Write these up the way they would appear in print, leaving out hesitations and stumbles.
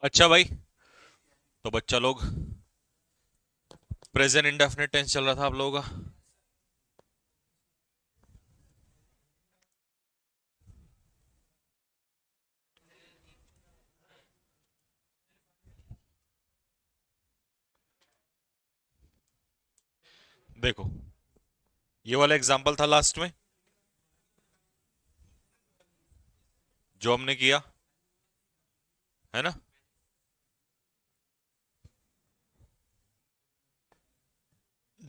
अच्छा भाई, तो बच्चा लोग प्रेजेंट इंडेफिनिट टेंस चल रहा था आप लोगों का। देखो, ये वाला एग्जाम्पल था लास्ट में जो हमने किया, है ना।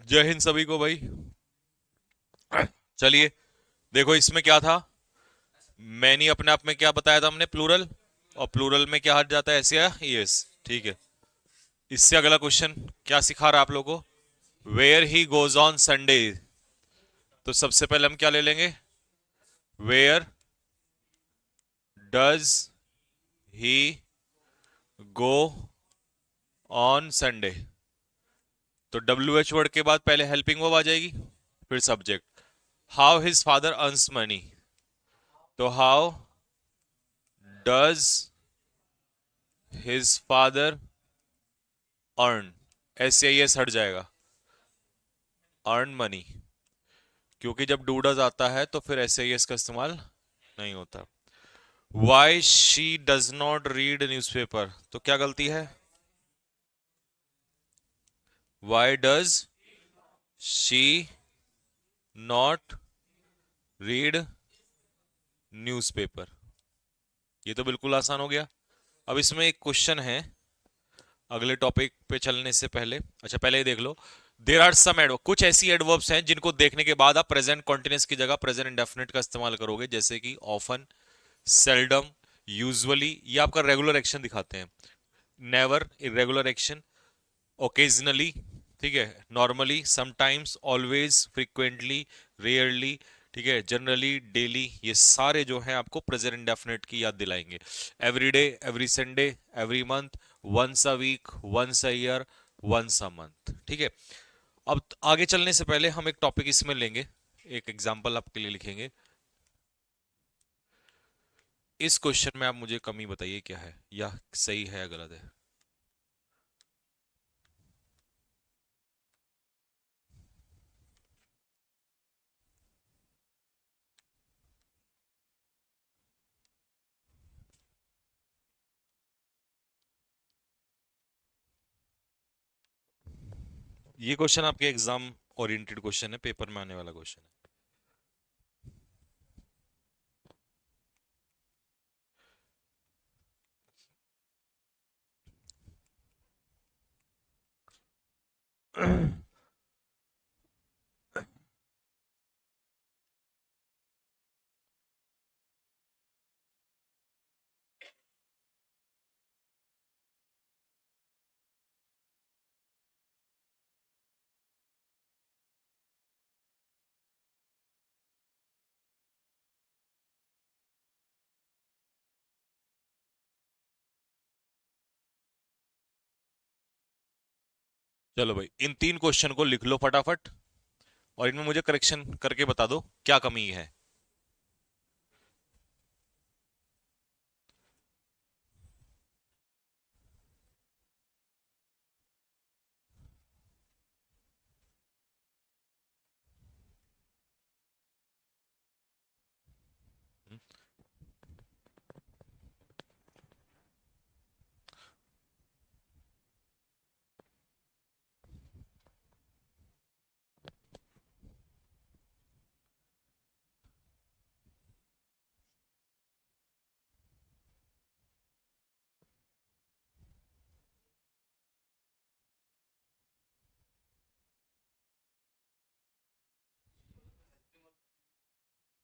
जय हिंद सभी को भाई। चलिए, देखो इसमें क्या था। मैनी अपने आप में क्या बताया था हमने, प्लूरल। और प्लूरल में क्या हट जाता है, ऐसे या यस। ठीक है। इससे अगला क्वेश्चन क्या सिखा रहा है आप लोगों को, where he goes on Sunday. तो सबसे पहले हम क्या ले लेंगे, where does he go on Sunday. तो डब्ल्यू एच वर्ड के बाद पहले हेल्पिंग वर्ब आ जाएगी, फिर subject. How his father earns money, तो how does his father earn, S या एस हट जाएगा, अर्न मनी। क्योंकि जब डू डज आता है तो फिर एस आई एस का इस्तेमाल नहीं होता। Why she does not read newspaper, तो क्या गलती है, why does she not read newspaper. ये तो बिल्कुल आसान हो गया। अब इसमें एक क्वेश्चन है अगले टॉपिक पे चलने से पहले। अच्छा पहले ही देख लो, देर आर सम एडवर्ब, कुछ ऐसी एडवर्ब्स हैं जिनको देखने के बाद आप प्रेजेंट कॉन्टिन्यूस की जगह प्रेजेंट इंडेफिनिट का इस्तेमाल करोगे, जैसे कि ऑफन, सेल्डम, यूजुअली, ये आपका रेगुलर एक्शन दिखाते हैं। नेवर इरेगुलर एक्शन, ओकेजनली, ठीक है, normally, sometimes, always, frequently, rarely, ठीक है, जनरली, डेली, ये सारे जो हैं आपको प्रेजेंट इंडेफिनिट की याद दिलाएंगे। Every day, every Sunday, every month, once a week, once a year, once a month. ठीक है। अब आगे चलने से पहले हम एक टॉपिक इसमें लेंगे, एक एग्जाम्पल आपके लिए लिखेंगे। इस क्वेश्चन में आप मुझे कमी बताइए क्या है, या सही है या गलत है। ये क्वेश्चन आपके एग्जाम ओरिएंटेड क्वेश्चन है, पेपर में आने वाला क्वेश्चन है। चलो भाई, इन तीन क्वेश्चन को लिख लो फटाफट, और इनमें मुझे करेक्शन करके बता दो क्या कमी है।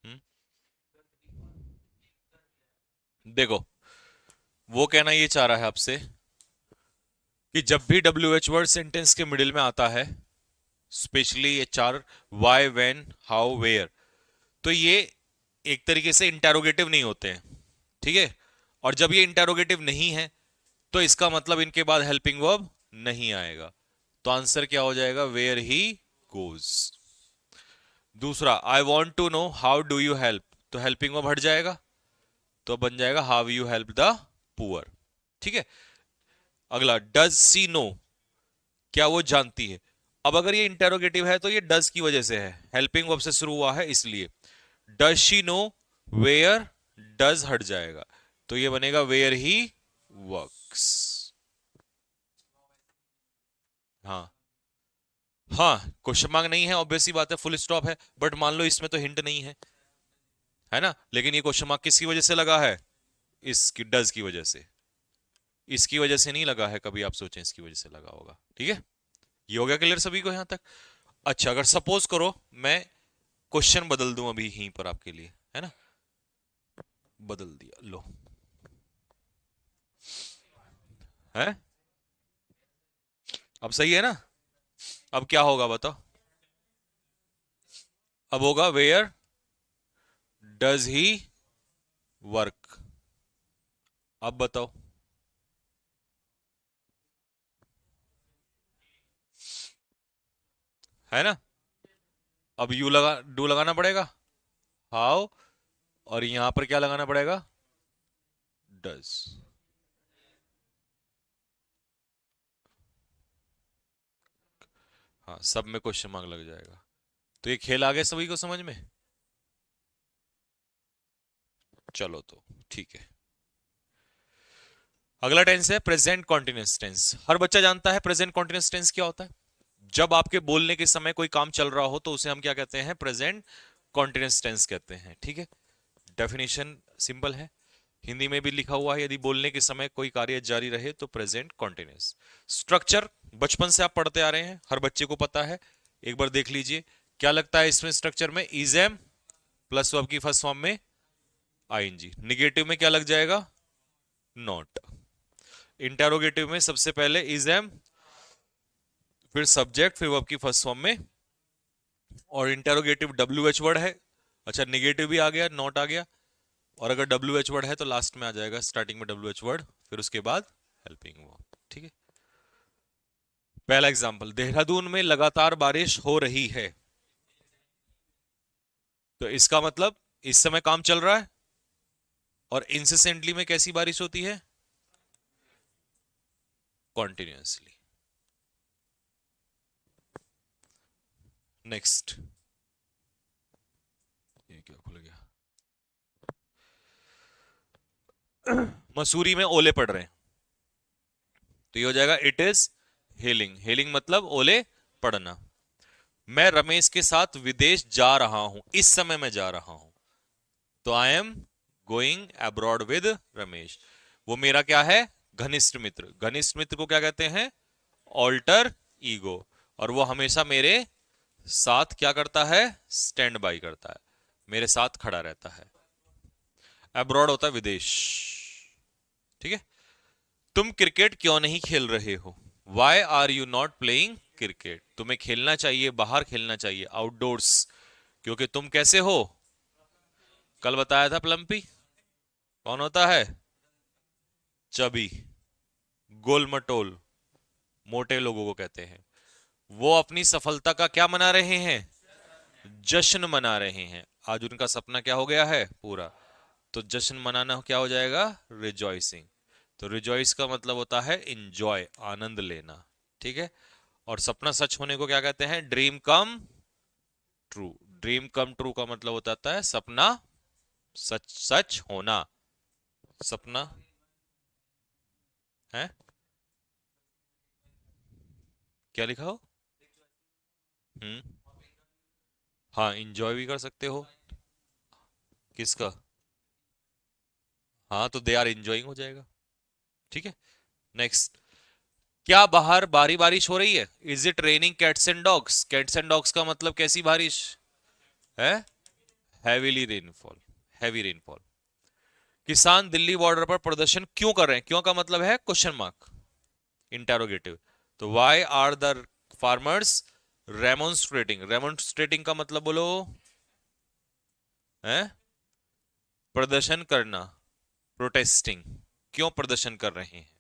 हम्म, देखो, वो कहना ये चाह रहा है आपसे कि जब भी डब्ल्यू एच वर्ड सेंटेंस के मिडिल में आता है, स्पेशली ये चार, वाई, वेन, हाउ, वेयर, तो ये एक तरीके से इंटेरोगेटिव नहीं होते हैं। ठीक है। और जब ये इंटेरोगेटिव नहीं है तो इसका मतलब इनके बाद हेल्पिंग वर्ब नहीं आएगा। तो आंसर क्या हो जाएगा, वेयर ही गोज। दूसरा, I want to know how do you help, तो हेल्पिंग वर्ब हट जाएगा, तो बन जाएगा how you help the poor. ठीक है। अगला, डज सी नो, क्या वो जानती है। अब अगर ये इंटेरोगेटिव है तो ये डज की वजह से है, हेल्पिंग वर्ब से शुरू हुआ है इसलिए। Does she know where, does हट जाएगा तो ये बनेगा वेयर ही वर्क्स। हाँ, हाँ क्वेश्चन मार्क नहीं है, ऑब्वियस सी बात है, फुल स्टॉप है, बट मान लो इसमें तो हिंट नहीं है, है ना, लेकिन ये क्वेश्चन मार्क किसकी वजह से लगा है, इसकी डज की वजह से, इसकी वजह से नहीं लगा है, कभी आप सोचें इसकी वजह से लगा होगा। ठीक है, ये हो गया क्लियर सभी को यहां तक। अच्छा, अगर सपोज करो मैं क्वेश्चन बदल दूं अभी यहीं पर आपके लिए, है ना, बदल दिया, लो, है, अब सही है ना। अब क्या होगा बताओ, अब होगा वेयर डज ही वर्क। अब बताओ, है ना, अब यू लगा, डू लगाना पड़ेगा, हाउ, और यहां पर क्या लगाना पड़ेगा, डज। हाँ, सब में क्वेश्चन मार्क लग जाएगा। तो ये खेल आ गया सभी को समझ में। चलो तो ठीक है। अगला टेंस है प्रेजेंट कॉन्टिन्यूअस टेंस। हर बच्चा जानता है प्रेजेंट कॉन्टिन्यूअस टेंस क्या होता है। जब आपके बोलने के समय कोई काम चल रहा हो तो उसे हम क्या कहते हैं, प्रेजेंट कॉन्टिन्यूअस टेंस कहते हैं। ठीक है, डेफिनेशन सिंपल है, हिंदी में भी लिखा हुआ है, यदि बोलने के समय कोई कार्य जारी रहे तो प्रेजेंट कॉन्टिन्यूअस। स्ट्रक्चर बचपन से आप पढ़ते आ रहे हैं, हर बच्चे को पता है, एक बार देख लीजिए क्या लगता है इसमें स्ट्रक्चर में, इज एम प्लस वर्ब की फर्स्ट फॉर्म में आईएनजी, निगेटिव में क्या लग जाएगा, नॉट, इंटेरोगेटिव में सबसे पहले इज एम, फिर सब्जेक्ट, फिर वर्ब की फर्स्ट फॉर्म में, और इंटेरोगेटिव डब्ल्यू एच वर्ड है। अच्छा, निगेटिव भी आ गया, नॉट आ गया, और अगर डब्ल्यू एच वर्ड है तो लास्ट में आ जाएगा, स्टार्टिंग में डब्ल्यू एच वर्ड, फिर उसके बाद हेल्पिंग वर्ब। ठीक है, पहला एग्जांपल, देहरादून में लगातार बारिश हो रही है, तो इसका मतलब इस समय काम चल रहा है, और इंसिसेंटली में कैसी बारिश होती है, कॉन्टिन्यूसली। नेक्स्ट, ये क्या खुल गया, मसूरी में ओले पड़ रहे हैं, तो ये हो जाएगा इट इज हेलिंग, हेलिंग मतलब ओले पड़ना। मैं रमेश के साथ विदेश जा रहा हूं, इस समय मैं जा रहा हूं, तो I am going abroad with Ramesh. वो मेरा क्या है, घनिष्ठ मित्र, घनिष्ठ मित्र को क्या कहते हैं, ऑल्टर ईगो, और वो हमेशा मेरे साथ क्या करता है, स्टैंड बाई करता है, मेरे साथ खड़ा रहता है। अब्रॉड होता है विदेश। ठीक है, तुम क्रिकेट क्यों नहीं खेल रहे हो, why are you not playing cricket, तुम्हें खेलना चाहिए, बाहर खेलना चाहिए, आउटडोर्स, क्योंकि तुम कैसे हो, कल बताया था प्लम्पी, कौन होता है, चबी, गोलमटोल, मोटे लोगों को कहते हैं। वो अपनी सफलता का क्या मना रहे हैं, जश्न मना रहे हैं, आज उनका सपना क्या हो गया है पूरा, तो जश्न मनाना क्या हो जाएगा, रिजॉइसिंग। तो रिजॉइस का मतलब होता है इंजॉय, आनंद लेना। ठीक है, और सपना सच होने को क्या कहते हैं, dream come true, dream come true का मतलब होता है सपना सच सच होना, सपना है, क्या लिखा हो, हम्म, हाँ इंजॉय भी कर सकते हो, किसका, हाँ तो दे आर इंजॉइंग हो जाएगा। ठीक है, नेक्स्ट, क्या बाहर बारी बारिश हो रही है, is it raining cats and dogs, cats and dogs का मतलब कैसी बारिश है, हैवीली रेनफॉल, हैवी रेनफॉल। किसान दिल्ली बॉर्डर पर प्रदर्शन क्यों कर रहे हैं, क्यों का मतलब है क्वेश्चन मार्क, इंटेरोगेटिव, तो व्हाई आर द फार्मर्स रेमोन्स्ट्रेटिंग, रेमोन्स्ट्रेटिंग का मतलब बोलो, है प्रदर्शन करना, प्रोटेस्टिंग, क्यों प्रदर्शन कर रहे हैं।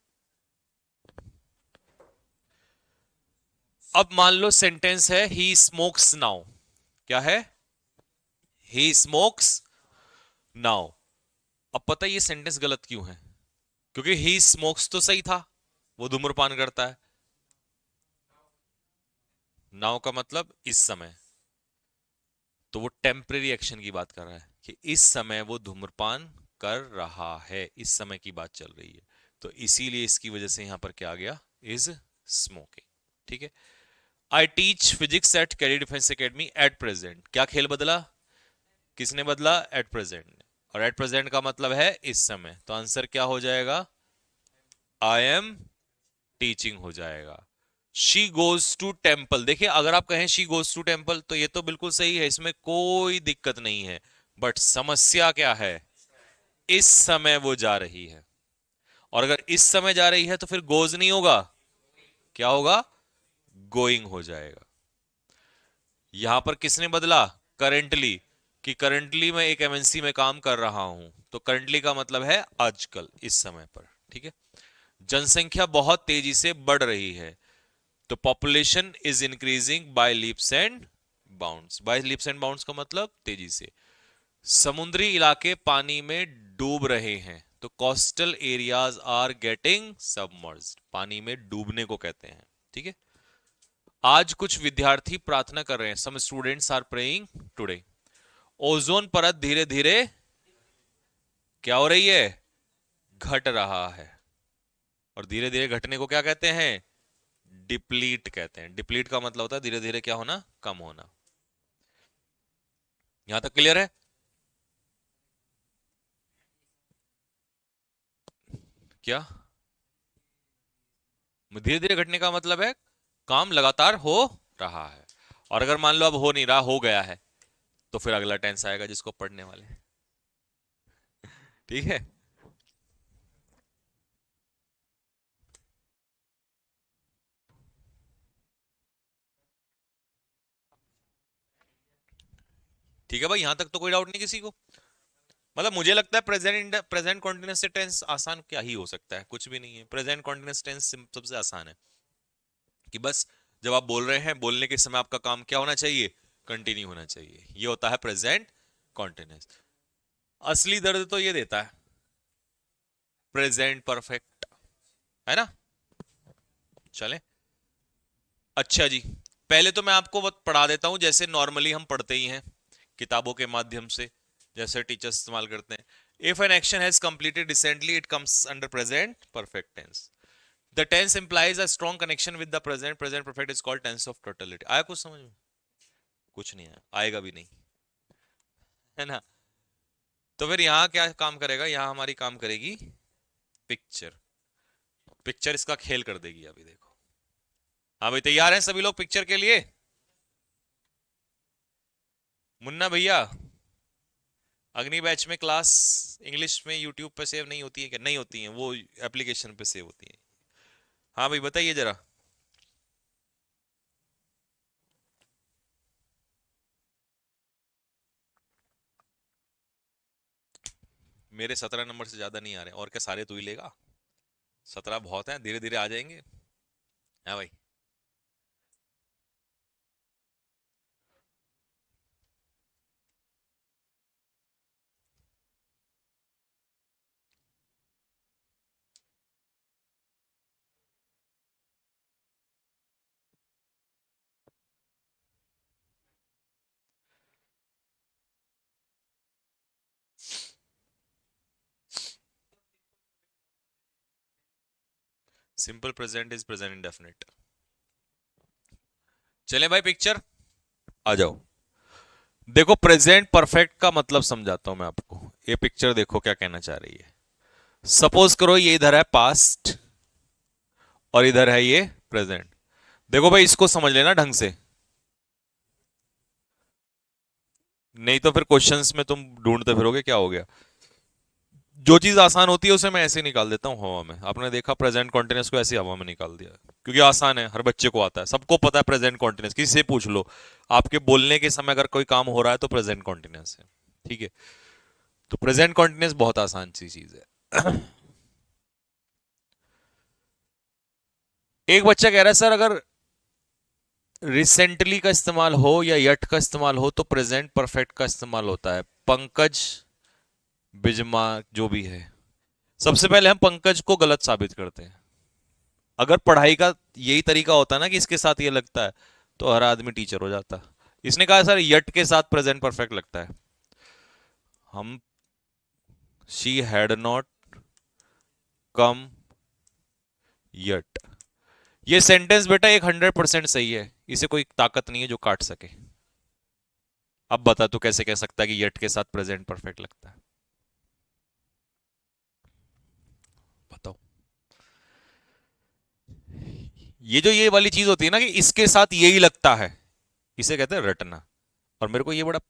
अब मान लो सेंटेंस है ही स्मोक्स नाउ, क्या है, ही स्मोक्स नाउ। अब पता है ये सेंटेंस गलत क्यों है, क्योंकि ही स्मोक्स तो सही था, वो धूम्रपान करता है। नाउ का मतलब इस समय, तो वो टेम्परेरी एक्शन की बात कर रहा है कि इस समय वो धूम्रपान कर रहा है, इस समय की बात चल रही है। तो इसीलिए इसकी वजह से यहां पर क्या आ गया, इज स्मोकिंग। ठीक है। I teach physics at Carey defence academy at present, क्या खेल बदला, किसने बदला, एट प्रेजेंट। और एट प्रेजेंट का मतलब है इस समय, तो आंसर क्या हो जाएगा, आई एम टीचिंग हो जाएगा। शी गोज टू टेम्पल, देखिए अगर आप कहें शी गोज टू टेम्पल तो ये तो बिल्कुल सही है, इसमें कोई दिक्कत नहीं है। बट समस्या क्या है, इस समय वो जा रही है, और अगर इस समय जा रही है तो फिर गोज नहीं होगा, क्या होगा, गोइंग हो जाएगा। यहां पर किसने बदला, करेंटली, कि करेंटली मैं एक एमएनसी में काम कर रहा हूं, तो करेंटली का मतलब है आजकल, इस समय पर। ठीक है। जनसंख्या बहुत तेजी से बढ़ रही है, तो population is increasing by leaps and bounds, by leaps and bounds का मतलब तेजी से। समुद्री इलाके पानी में डूब रहे हैं, तो coastal areas are getting submerged, पानी में डूबने को कहते हैं। ठीक है। आज कुछ विद्यार्थी प्रार्थना कर रहे हैं, some students are praying today. Ozone परत धीरे धीरे क्या हो रही है, घट रहा है, और धीरे धीरे घटने को क्या कहते हैं, डिप्लीट कहते हैं। डिप्लीट का मतलब होता है धीरे धीरे क्या होना, कम होना। यहां तक क्लियर है, क्या, धीरे धीरे घटने का मतलब है काम लगातार हो रहा है, और अगर मान लो अब हो नहीं रहा, हो गया है, तो फिर अगला टेंस आएगा जिसको पढ़ने वाले हैं। ठीक है। ठीक है भाई, यहां तक तो कोई डाउट नहीं किसी को। मतलब मुझे लगता है प्रेजेंट कॉन्टिन्यूअस टेंस आसान क्या ही हो सकता है, कुछ भी नहीं है। प्रेजेंट कॉन्टिन्यूअस टेंस सबसे आसान है, कि बस जब आप बोल रहे हैं, बोलने के समय आपका काम क्या होना चाहिए, कंटिन्यू होना चाहिए, ये होता है प्रेजेंट कॉन्टिन्यूअस। असली दर्द तो ये देता है प्रेजेंट परफेक्ट, है ना। चले, अच्छा जी, पहले तो मैं आपको पढ़ा देता हूं जैसे नॉर्मली हम पढ़ते ही हैं किताबों के माध्यम से, जैसे टीचर्स इस्तेमाल करते हैं। If an action has completed recently it comes under present perfect tense. The tense implies a strong connection with the present, present perfect is called tense of totality. आया कुछ समझ में, कुछ नहीं आया, आएगा भी नहीं, है ना। तो फिर यहां क्या काम करेगा, यहां हमारी काम करेगी पिक्चर, पिक्चर इसका खेल कर देगी। अभी देखो, हाँ भाई तैयार हैं सभी लोग पिक्चर के लिए, मुन्ना भैया। अग्नि बैच में क्लास इंग्लिश में यूट्यूब पे सेव नहीं होती है क्या, नहीं होती है, वो एप्लीकेशन पे सेव होती है। हाँ भाई बताइए जरा। मेरे 17 नंबर से ज्यादा नहीं आ रहे, और क्या सारे तू ही लेगा, 17 बहुत है, धीरे धीरे आ जाएंगे। हाँ भाई। Simple present is present indefinite. चले भाई पिक्चर, आ जाओ। देखो प्रेजेंट परफेक्ट का मतलब समझाता हूं मैं आपको, ये पिक्चर देखो क्या कहना चाह रही है। सपोज करो ये इधर है पास्ट, और इधर है ये प्रेजेंट। देखो भाई इसको समझ लेना ढंग से, नहीं तो फिर क्वेश्चंस में तुम ढूंढते फिरोगे क्या हो गया। जो चीज आसान होती है उसे मैं ऐसे ही निकाल देता हूँ हवा में। आपने देखा प्रेजेंट कॉन्टिन्यूस को ऐसे हवा में निकाल दिया, क्योंकि आसान है, हर बच्चे को आता है, सबको पता है प्रेजेंट कॉन्टिन्यूस, किसी से पूछ लो, आपके बोलने के समय अगर कोई काम हो रहा है तो प्रेजेंट कॉन्टिन्यूस है। ठीक है। तो प्रेजेंट कॉन्टिन्यूस बहुत आसान सी चीज है। एक बच्चा कह रहा है सर अगर रिसेंटली का इस्तेमाल हो या यट का इस्तेमाल हो तो प्रेजेंट परफेक्ट का इस्तेमाल होता है। पंकज बिजमा जो भी है, सबसे पहले हम पंकज को गलत साबित करते हैं। अगर पढ़ाई का यही तरीका होता ना कि इसके साथ ये लगता है, तो हर आदमी टीचर हो जाता। इसने कहा सर यट के साथ प्रेजेंट परफेक्ट लगता है। हम she had not come yet. ये सेंटेंस बेटा एक 100% सही है, इसे कोई ताकत नहीं है जो काट सके। अब बता तू कैसे कह सकता है कि यट के साथ प्रेजेंट परफेक्ट लगता है? बताओ। ये जो ये वाली चीज होती है ना कि इसके साथ यही लगता है, इसे कहते हैं रटना। और मेरे को ये बड़ा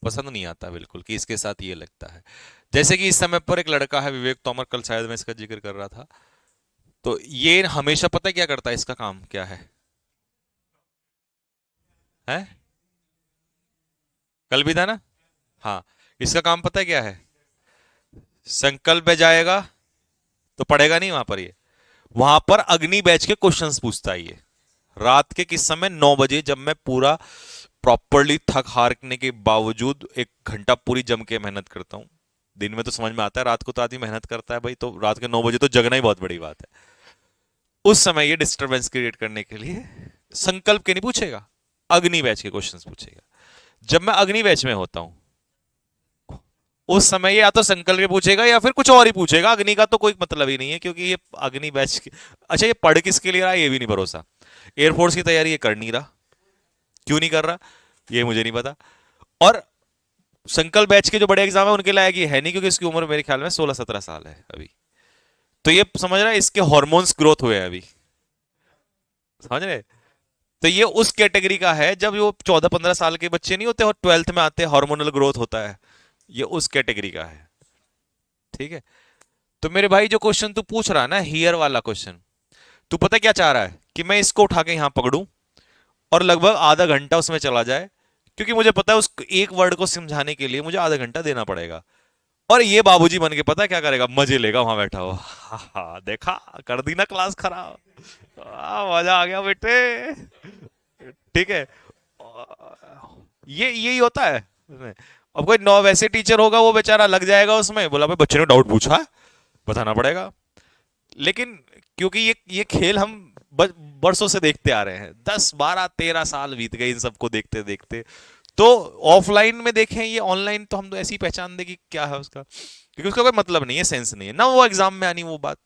पसंद नहीं आता बिल्कुल कि इसके साथ ये लगता है। जैसे कि इस समय पर एक लड़का है विवेक तोमर, कल शायद मैं इसका जिक्र कर रहा था। तो ये हमेशा पता है क्या करता है, इसका काम क्या है? कल भी था ना। हाँ, इसका काम पता है क्या है? संकल्प में जाएगा तो पढ़ेगा नहीं वहां पर, ये वहां पर अग्नि बैच के क्वेश्चंस पूछता है ये। रात के किस समय, 9 बजे, जब मैं पूरा प्रॉपरली थक हारने के बावजूद 1 घंटा पूरी जम के मेहनत करता हूँ। दिन में तो समझ में आता है, रात को तो आदमी मेहनत करता है भाई, तो रात के 9 बजे तो जगना ही बहुत बड़ी बात है। उस समय ये डिस्टरबेंस क्रिएट करने के लिए संकल्प के नहीं पूछेगा, अग्नि बैच के क्वेश्चंस पूछेगा। जब मैं अग्नि बैच में होता हूं, उस समय ये या तो संकल्प के पूछेगा या फिर कुछ और ही पूछेगा। अग्नि का तो कोई मतलब ही नहीं है, क्योंकि ये अग्नि बैच अच्छा, ये पढ़ किसके लिए रहा है ये भी नहीं भरोसा। एयरफोर्स की तैयारी ये कर नहीं रहा, क्यों नहीं कर रहा ये मुझे नहीं पता। और संकल्प बैच के जो बड़े एग्जाम है उनके लायक ये है नहीं, क्योंकि इसकी उम्र मेरे ख्याल में 16-17 साल है अभी। तो ये समझ रहा है, इसके हॉर्मोन्स ग्रोथ हुए हैं अभी, समझ रहे? तो ये उस कैटेगरी का है, जब वो 14-15 साल के बच्चे नहीं होते और 12th में आते हैं, हार्मोनल ग्रोथ होता है, ये उस कैटेगरी का है। ठीक है। तो मेरे भाई जो क्वेश्चन तू पूछ रहा है ना, हियर वाला क्वेश्चन, तू पता क्या चाह रहा है कि मैं इसको उठा के यहां पकड़ूं और लगभग आधा घंटा उसमें चला जाए, क्योंकि मुझे पता है उस एक वर्ड को समझाने के लिए मुझे आधा घंटा देना पड़ेगा। और ये बाबूजी बन के पता है क्या करेगा, मजे लेगा वहां बैठा हुआ, देखा, कर दी ना क्लास खराब, मजा आ गया बेटे। ठीक है। ये यही होता है उसमें। अब कोई नौ वैसे टीचर होगा, वो बेचारा लग जाएगा उसमें, बोला भाई बच्चे ने डाउट पूछा है, बताना पड़ेगा। लेकिन क्योंकि ये खेल हम बरसों से देखते आ रहे हैं, 10-12-13 साल बीत गए इन सबको देखते देखते। तो ऑफलाइन में देखें, ये ऑनलाइन तो हम तो ऐसी पहचान दे कि क्या है उसका, क्योंकि उसका कोई मतलब नहीं है, सेंस नहीं है ना, वो एग्जाम में आनी वो बात,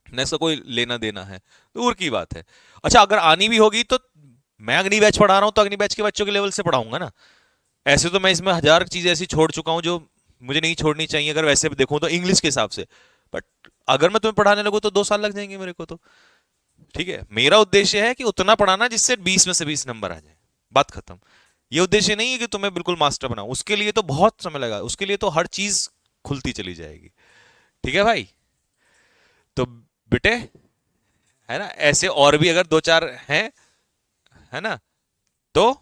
ना इसका कोई लेना देना है, दूर की बात है। अच्छा, अगर आनी भी होगी तो मैं अग्नि बैच पढ़ा रहा हूं तो अग्नि बैच के बच्चों के लेवल से पढ़ाऊंगा ना। ऐसे तो मैं इसमें हजार चीजें ऐसी छोड़ चुका हूं जो मुझे नहीं छोड़नी चाहिए, अगर वैसे भी देखूं तो इंग्लिश के हिसाब से। बट अगर मैं तुम्हें पढ़ाने लगूं तो 2 साल लग जाएंगे मेरे को तो। ठीक है, मेरा उद्देश्य है कि उतना पढ़ाना जिससे 20 में से 20 नंबर आ जाए, बात खत्म। ये उद्देश्य नहीं है कि तुम्हें बिल्कुल मास्टर बनाऊं, उसके लिए तो बहुत समय लगा, उसके लिए तो हर चीज खुलती चली जाएगी। ठीक है भाई। तो बेटे, है ना, ऐसे और भी अगर 2-4 हैं, है ना, तो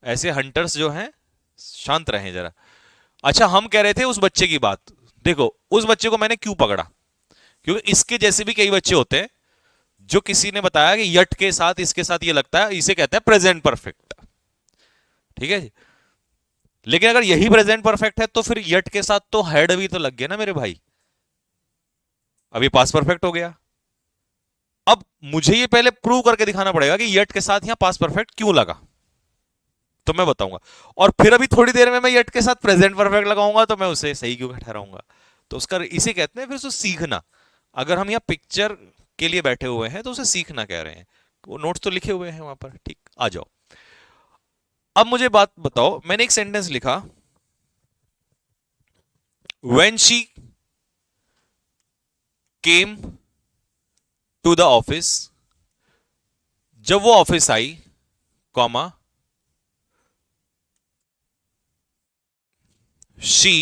ऐसे हंटर्स जो हैं शांत रहें जरा। अच्छा, हम कह रहे थे उस बच्चे की बात। देखो, उस बच्चे को मैंने क्यों पकड़ा, क्योंकि इसके जैसे भी कई बच्चे होते हैं जो किसी ने बताया कि यट के साथ इसके साथ ये लगता है, इसे कहते हैं प्रेजेंट परफेक्ट। ठीक है जी। लेकिन अगर यही प्रेजेंट परफेक्ट है तो फिर यट के साथ तो हेड भी तो लग गया ना मेरे भाई, अभी पास परफेक्ट हो गया। अब मुझे ये पहले प्रूव करके दिखाना पड़ेगा कि यट के साथ यहां पास परफेक्ट क्यों लगा, तो मैं बताऊंगा। और फिर अभी थोड़ी देर में मैं यट के साथ प्रेजेंट परफेक्ट लगाऊंगा तो मैं उसे सही क्यों ठहराऊंगा। तो उसका इसे कहते हैं फिर उसको सीखना। अगर हम यहाँ पिक्चर के लिए बैठे हुए हैं तो उसे सीखना कह रहे हैं, वो नोट्स तो लिखे हुए हैं वहां पर। ठीक, आ जाओ। अब मुझे बात बताओ, मैंने एक सेंटेंस लिखा, when she came to the office, जब वो office I, comma, she,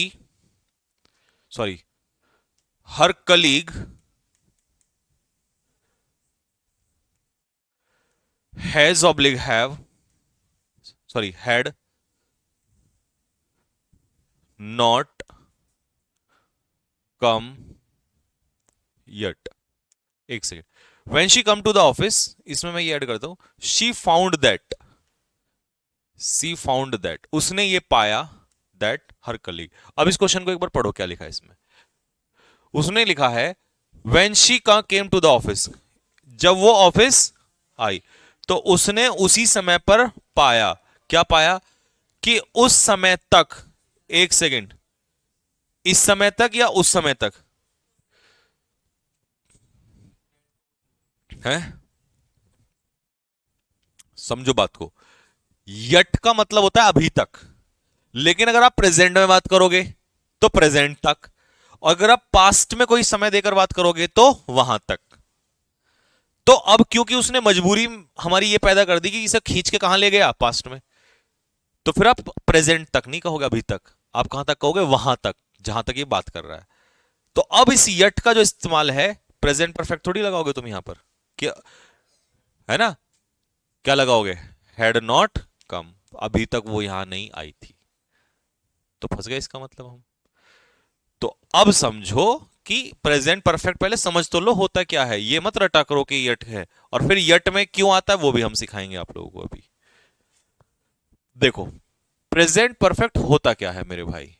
sorry, her colleague has oblique have, sorry, had not come yet। एक second, when she come to the office, इसमें मैं ये ऐड करता हूं, she found that, she found that, उसने ये पाया, that her colleague। अब इस क्वेश्चन को एक बार पढ़ो, क्या लिखा है इसमें। उसने लिखा है व्हेन शी का केम टू द ऑफिस, जब वो ऑफिस आई तो उसने उसी समय पर पाया, क्या पाया? कि उस समय तक, एक सेकेंड, इस समय तक या उस समय तक है? समझो बात को। यट का मतलब होता है अभी तक, लेकिन अगर आप प्रेजेंट में बात करोगे तो प्रेजेंट तक, और अगर आप पास्ट में कोई समय देकर बात करोगे तो वहां तक। तो अब क्योंकि उसने मजबूरी हमारी ये पैदा कर दी कि इसे खींच के कहां ले गया, पास्ट में, तो फिर आप प्रेजेंट तक नहीं कहोगे अभी तक, आप कहां तक कहोगे? वहां तक जहां तक ये बात कर रहा है। तो अब इस यट का जो इस्तेमाल है, प्रेजेंट परफेक्ट थोड़ी लगाओगे तुम यहां पर, क्या है ना? क्या लगाओगे? हैड नॉट कम, अभी तक वो यहां नहीं आई थी। तो फंस गए इसका मतलब हम। तो अब समझो कि प्रेजेंट परफेक्ट पहले समझ तो लो होता क्या है, ये मत रटा करो कि यट है, और फिर यट में क्यों आता है वो भी हम सिखाएंगे आप लोगों को अभी। देखो, प्रेजेंट परफेक्ट होता क्या है मेरे भाई?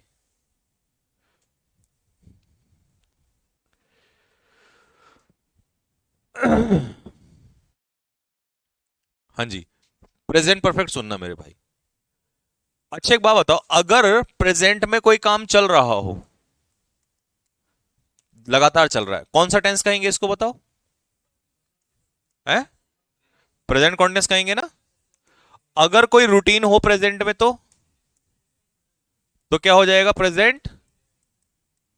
हाँ जी, प्रेजेंट परफेक्ट सुनना मेरे भाई। अच्छा एक बात बताओ, अगर प्रेजेंट में कोई काम चल रहा हो, लगातार चल रहा है, कौन सा टेंस कहेंगे इसको बताओ? है? प्रेजेंट कॉन्टिन्यूअस कहेंगे ना? अगर कोई रूटीन हो प्रेजेंट में तो क्या हो जाएगा? Present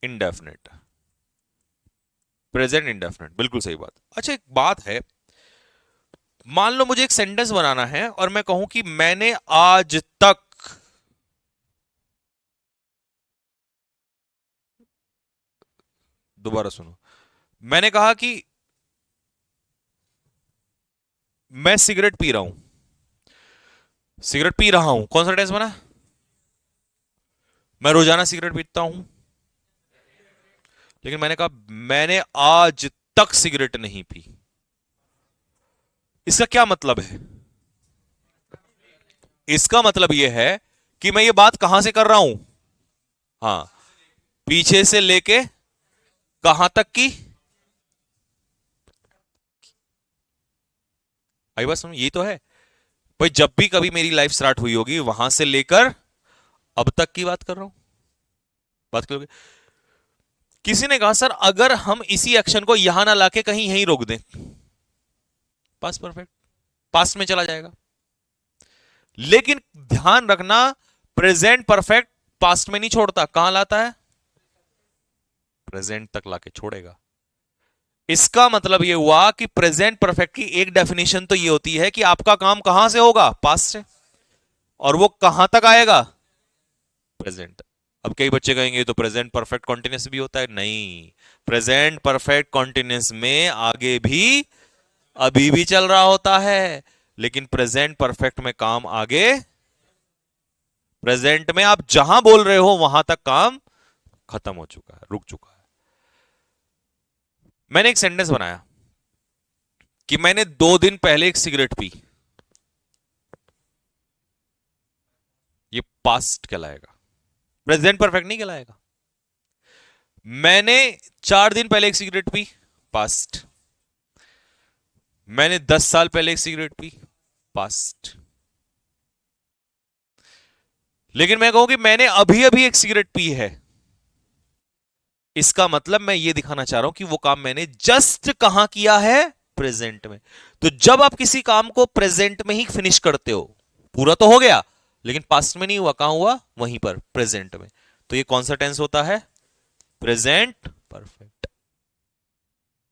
indefinite. प्रेजेंट इंडेफिनिट, बिल्कुल सही बात। अच्छा एक बात है, मान लो मुझे एक सेंटेंस बनाना है और मैं कहूं कि मैंने आज तक, दोबारा सुनो, मैंने कहा कि मैं सिगरेट पी रहा हूं, सिगरेट पी रहा हूं, कौन सा टेंस बना? मैं रोजाना सिगरेट पीता हूं, लेकिन मैंने कहा मैंने आज तक सिगरेट नहीं पी। इसका क्या मतलब है? इसका मतलब यह है कि मैं ये बात कहां से कर रहा हूं? हाँ, पीछे से लेके कहां तक की? आई बात समझ? ये तो है भाई, जब भी कभी मेरी लाइफ स्टार्ट हुई होगी वहां से लेकर अब तक की बात कर रहा हूं। बात करोगे? किसी ने कहा सर अगर हम इसी एक्शन को यहां ना लाके कहीं यहीं रोक दें, पास परफेक्ट, पास्ट में चला जाएगा। लेकिन ध्यान रखना, प्रेजेंट परफेक्ट पास्ट में नहीं छोड़ता, कहां लाता है? प्रेजेंट तक लाके छोड़ेगा। इसका मतलब यह हुआ कि प्रेजेंट परफेक्ट की एक डेफिनेशन तो यह होती है कि आपका काम कहां से होगा? पास्ट से, और वो कहां तक आएगा? प्रेजेंट। अब कई बच्चे कहेंगे तो प्रेजेंट परफेक्ट कॉन्टिन्यूस भी होता है, नहीं, प्रेजेंट परफेक्ट कॉन्टिन्यूस में आगे भी अभी भी चल रहा होता है, लेकिन प्रेजेंट परफेक्ट में काम आगे, प्रेजेंट में आप जहां बोल रहे हो वहां तक काम खत्म हो चुका है, रुक चुका है। मैंने एक सेंटेंस बनाया कि मैंने 2 दिन पहले एक सिगरेट पी, ये पास्ट कहलाएगा, प्रेजेंट परफेक्ट नहीं कहलाएगा। मैंने 4 दिन पहले एक सिगरेट पी, पास्ट। मैंने 10 साल पहले एक सिगरेट पी, पास्ट। लेकिन मैं कहूं कि मैंने अभी अभी एक सिगरेट पी है, इसका मतलब मैं ये दिखाना चाह रहा हूं कि वो काम मैंने जस्ट कहां किया है? प्रेजेंट में। तो जब आप किसी काम को प्रेजेंट में ही फिनिश करते हो, पूरा तो हो गया लेकिन पास्ट में नहीं हुआ, कहां हुआ? वहीं पर, प्रेजेंट में। तो ये कौन सा टेंस होता है? Present perfect.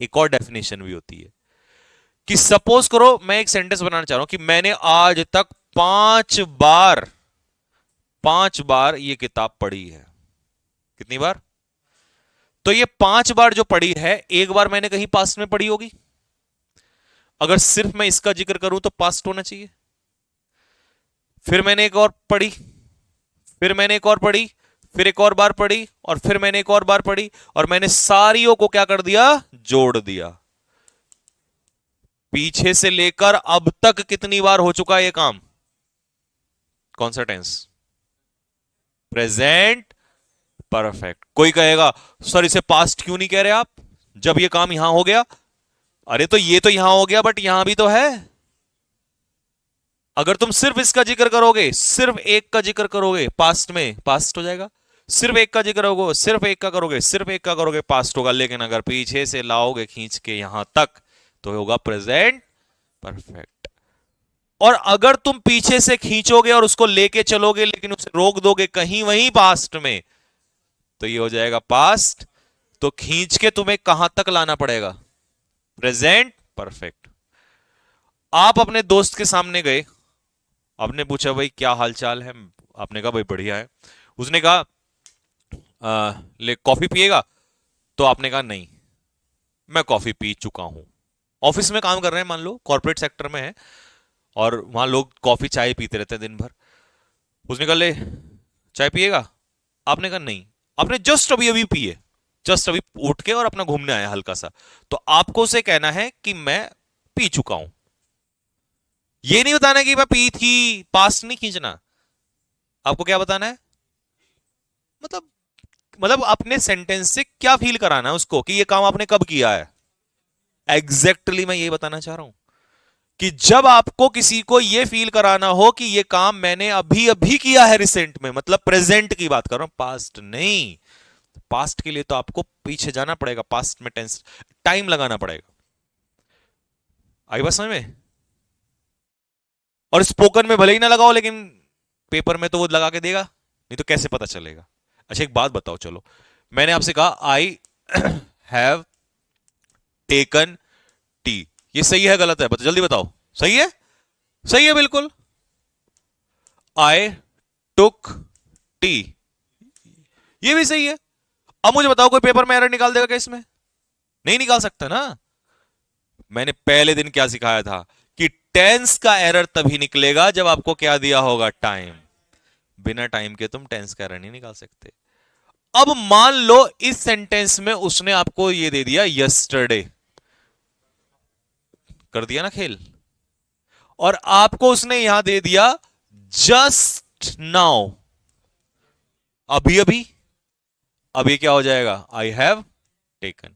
एक और डेफिनेशन भी होती है कि सपोज करो मैं एक सेंटेंस बनाना चाह रहा हूं कि मैंने आज तक 5 बार, 5 बार ये किताब पढ़ी है। कितनी बार? तो ये 5 बार जो पढ़ी है, एक बार मैंने कहीं पास्ट में पढ़ी होगी, अगर सिर्फ मैं इसका जिक्र करूं तो पास्ट होना चाहिए। फिर मैंने एक और पढ़ी, फिर मैंने एक और पढ़ी, फिर एक और बार पढ़ी, और फिर मैंने एक और बार पढ़ी, और मैंने सारियों को क्या कर दिया? जोड़ दिया। पीछे से लेकर अब तक कितनी बार हो चुका है ये काम? कौन सा टेंस? Present perfect. कोई कहेगा सर इसे पास्ट क्यों नहीं कह रहे आप? जब ये काम यहां हो गया, अरे तो ये तो यहां हो गया बट यहां भी तो है। अगर तुम सिर्फ इसका जिक्र करोगे, सिर्फ एक का जिक्र करोगे, पास्ट में पास्ट हो जाएगा। सिर्फ एक का जिक्र होगा, सिर्फ एक का करोगे, सिर्फ एक का करोगे, पास्ट होगा। लेकिन अगर पीछे से लाओगे खींच के यहां तक तो होगा प्रेजेंट परफेक्ट। और अगर तुम पीछे से खींचोगे और उसको लेके चलोगे लेकिन उसे रोक दोगे कहीं वहीं पास्ट में, तो ये हो जाएगा पास्ट। तो खींच के तुम्हें कहां तक लाना पड़ेगा? Present perfect. आप अपने दोस्त के सामने गए, आपने पूछा भाई क्या हाल चाल है, आपने कहा भाई बढ़िया है। उसने कहा ले कॉफी पिएगा? तो आपने कहा नहीं, मैं कॉफी पी चुका हूं। ऑफिस में काम कर रहे हैं, मान लो कॉर्पोरेट सेक्टर में है और वहां लोग कॉफी चाय पीते रहते हैं दिन भर। उसने कहा ले चाय पिएगा? आपने कहा नहीं, आपने जस्ट अभी अभी पिए, जस्ट अभी उठ के और अपना घूमने आया हल्का सा। तो आपको उसे कहना है कि मैं पी चुका हूं। ये नहीं बताना कि मैं पी थी, पास्ट नहीं खींचना। आपको क्या बताना है? मतलब अपने सेंटेंस से क्या फील कराना है उसको कि ये काम आपने कब किया है। एग्जैक्टली मैं ये बताना चाह रहा हूं कि जब आपको किसी को ये फील कराना हो कि ये काम मैंने अभी अभी किया है रिसेंट में, मतलब प्रेजेंट की बात कर रहा हूं, पास्ट नहीं। पास्ट के लिए तो आपको पीछे जाना पड़ेगा, पास्ट में टेंस टाइम लगाना पड़ेगा। आई बात समझ में? और स्पोकन में भले ही ना लगाओ लेकिन पेपर में तो वो लगा के देगा, नहीं तो कैसे पता चलेगा। अच्छा एक बात बताओ, चलो मैंने आपसे कहा आई हैव टेकन टी, ये सही है गलत है? जल्दी बताओ। सही है, सही है बिल्कुल। आई टुक टी, ये भी सही है। अब मुझे बताओ कोई पेपर में एरर निकाल देगा क्या इसमें? नहीं निकाल सकता ना। मैंने पहले दिन क्या सिखाया था कि टेंस का एरर तभी निकलेगा जब आपको क्या दिया होगा? टाइम। बिना टाइम के तुम टेंस का एरर नहीं निकाल सकते। अब मान लो इस सेंटेंस में उसने आपको ये दे दिया यस्टरडे, कर दिया ना खेल, और आपको उसने यहां दे दिया जस्ट नाउ, अभी अभी। अब ये क्या हो जाएगा? I have taken.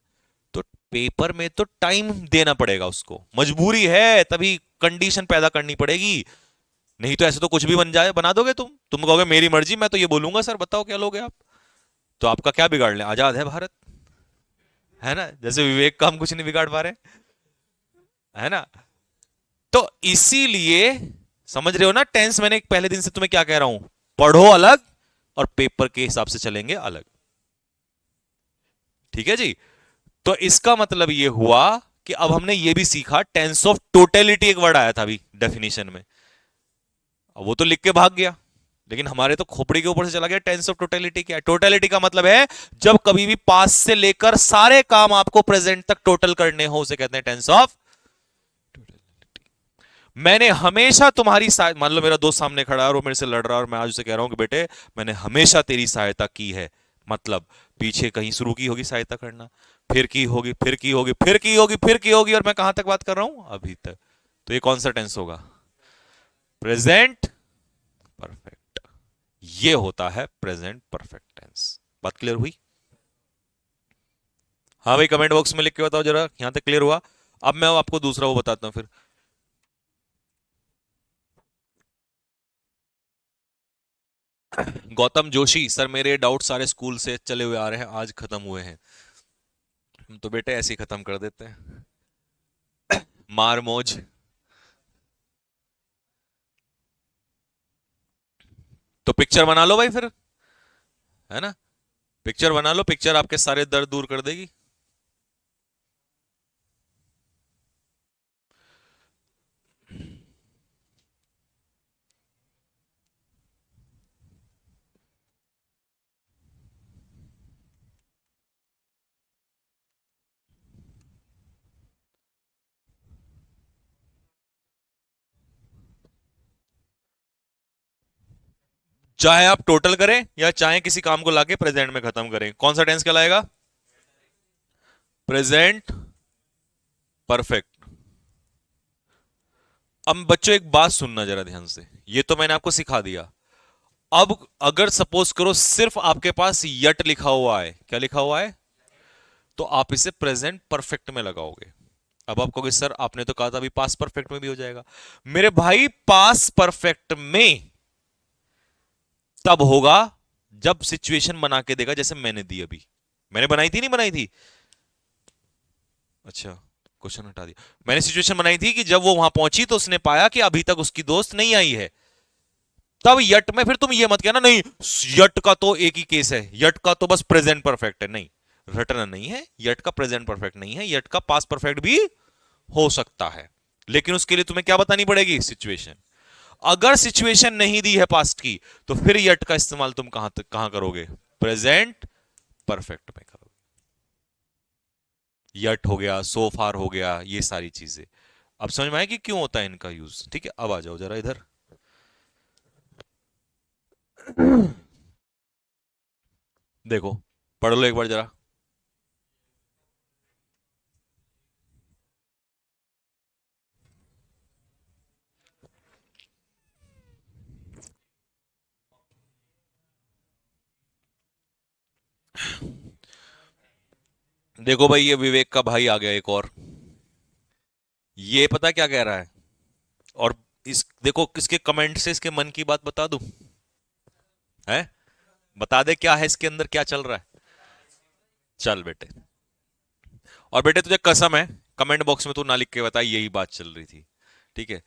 तो पेपर में तो टाइम देना पड़ेगा उसको, मजबूरी है, तभी कंडीशन पैदा करनी पड़ेगी। नहीं तो ऐसे तो कुछ भी बन जाए, बना दोगे तुम कहोगे मेरी मर्जी, मैं तो ये बोलूंगा सर, बताओ क्या लोगे आप? तो आपका क्या बिगाड़ ले? आजाद है भारत, है ना? जैसे विवेक का हम कुछ नहीं बिगाड़ पा रहे, है ना? तो इसीलिए समझ रहे हो ना, टेंस मैंने पहले दिन से तुम्हें क्या कह रहा हूं, पढ़ो अलग और पेपर के हिसाब से चलेंगे अलग। ठीक है जी? तो इसका मतलब ये हुआ कि अब हमने ये भी सीखा, टेंस ऑफ टोटेलिटी एक वर्ड आया था अभी डेफिनेशन में, अब वो तो लिख के भाग गया, लेकिन हमारे तो खोपड़ी के ऊपर से चला गया। टेंस ऑफ टोटेलिटी क्या है? टोटेलिटी का मतलब है जब कभी भी पास्ट से लेकर सारे काम आपको प्रेजेंट तक टोटल करने हो, उसे कहते हैं टेंस ऑफ। मैंने हमेशा तुम्हारी सहायता, मान लो मेरा दोस्त सामने खड़ा है और वो मेरे से लड़ रहा है और मैं आज उसे कह रहा हूं कि बेटे मैंने हमेशा तेरी सहायता की है, मतलब पीछे कहीं शुरू की होगी सहायता करना, फिर की होगी, फिर की होगी, फिर की होगी, फिर की होगी, और मैं कहां तक बात कर रहा हूं? अभी तक। तो ये कौन सा टेंस होगा? Present perfect. ये होता है प्रेजेंट परफेक्ट टेंस। बात क्लियर हुई? हाँ भाई, कमेंट बॉक्स में लिख के बताओ जरा, यहां तक क्लियर हुआ? अब मैं आपको दूसरा वो बताता हूं फिर। गौतम जोशी सर, मेरे डाउट सारे स्कूल से चले हुए आ रहे हैं, आज खत्म हुए हैं। हम तो बेटे ऐसे ही खत्म कर देते हैं, मार मौज। तो पिक्चर बना लो भाई फिर, है ना? पिक्चर बना लो, पिक्चर आपके सारे दर्द दूर कर देगी। चाहे आप टोटल करें या चाहे किसी काम को लाके प्रेजेंट में खत्म करें, कौन सा टेंस कहलाएगा? Present perfect. अब बच्चों एक बात सुनना जरा ध्यान से, ये तो मैंने आपको सिखा दिया। अब अगर सपोज करो सिर्फ आपके पास यट लिखा हुआ है, क्या लिखा हुआ है? तो आप इसे प्रेजेंट परफेक्ट में लगाओगे। अब आप कहोगे सर आपने तो कहा था अभी पास परफेक्ट में भी हो जाएगा। मेरे भाई पास परफेक्ट में तब होगा जब सिचुएशन बना के देगा जैसे मैंने दी अभी। मैंने बनाई थी नहीं बनाई थी? अच्छा, क्वेश्चन हटा दिया। मैंने सिचुएशन बनाई थी कि जब वो वहां पहुंची तो उसने पाया कि अभी तक उसकी दोस्त नहीं आई है। तब यट में फिर तुम ये मत कहना नहीं, यट का तो एक ही केस है, यट का तो बस प्रेजेंट परफेक्ट है। नहीं, रटना नहीं है, यट का प्रेजेंट परफेक्ट नहीं है, यट का पास्ट परफेक्ट भी हो सकता है। लेकिन उसके लिए तुम्हें क्या बतानी पड़ेगी? सिचुएशन। अगर सिचुएशन नहीं दी है पास्ट की, तो फिर यट का इस्तेमाल तुम कहां करोगे? प्रेजेंट परफेक्ट में करोगे। यट हो गया, सो फार हो गया, ये सारी चीजें अब समझ में आए कि क्यों होता है इनका यूज। ठीक है, अब आ जाओ जरा इधर। देखो, पढ़ लो एक बार जरा। देखो भाई, ये विवेक का भाई आ गया एक और। ये पता क्या कह रहा है? और इस देखो, किसके कमेंट से इसके मन की बात बता दूं? है, बता दे क्या है इसके अंदर, क्या चल रहा है। चल बेटे, और बेटे तुझे कसम है, कमेंट बॉक्स में तू ना लिख के बता यही बात चल रही थी। ठीक है,